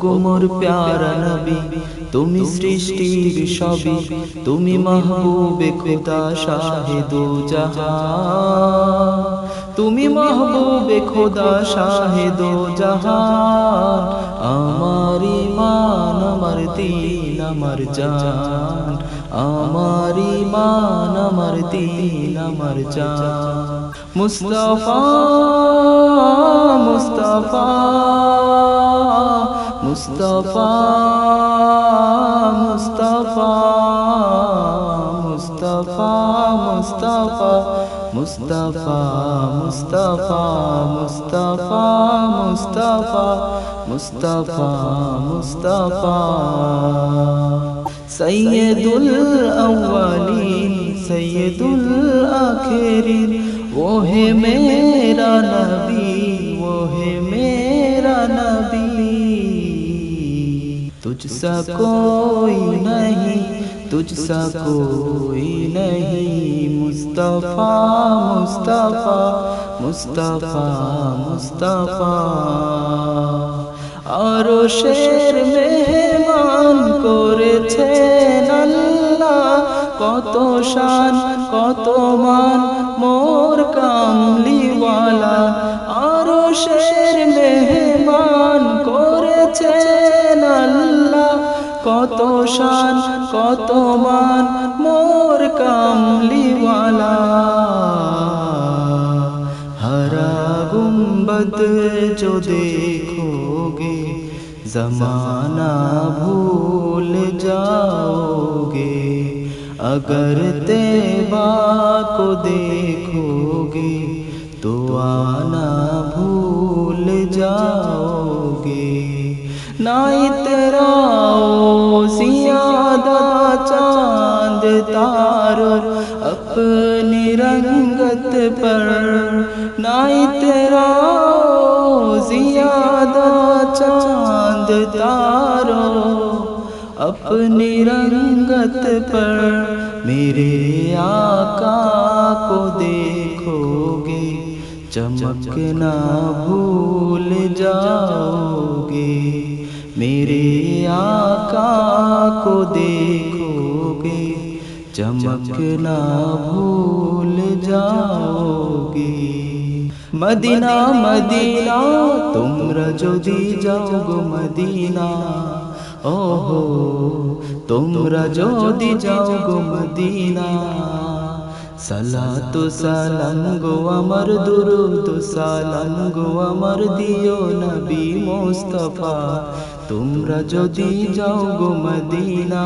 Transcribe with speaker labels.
Speaker 1: গো মোর প্যারা নবী, তুমি সৃষ্টির সবই, তুমি মাহবুবে খোদা শাহে দো জাহান, তুমি মাহবুবে খোদা শাহে দো জাহান। আমার ঈমান আমার দীন আমার জান, আমার ঈমান আমার দীন আমার জান। মুস্তাফা মুস্তাফা মুস্তাফা মুস্তাফা মুস্তাফা মুস্তাফা মুস্তাফা মুস্তাফা মুস্তাফা মুস্তাফা মুস্তাফা মুস্তাফা সৈয়দুল আউয়ালিন সৈয়দুল আখিরিন, वो है मेरा नबी, वो है मेरा नबी। तुझसा कोई नहीं, तुझसा कोई नहीं, मुस्तफा मुस्तफा मुस्तफा मुस्तफा। আরশের মেহমান করেছেন আল্লাহ, কত শান কত মান মোর কামলিওয়ালা। আরশের মেহমান করেছেন আল্লাহ, কত শান কত মান মোর কামলিওয়ালা। हरा गुंबद जो देखोगे ज़माना भूल जाओगे, अगर तैबा को देखोगे तो आना भूल जाओगे। ना इतराओ ज़ियादा चांद तारों अपनी रंगत पर, ना इतराओ ज़ियादा चांद तारों अपनी रंगत पर। मेरे आका को देखोगे चमकना भूल जाओगे, मेरे आका को देखोगे चमकना भूल जाओगे। मदीना मदीना তোমরা যদি যাও গো মদিনা, ওহো তোমরা যদি যাও গো মদিনা। সালাতু সালাম গো আমার দুরুদ সালাম গো আমার দিও নবী মুস্তাফা, তোমরা যদি যাও গো মদিনা।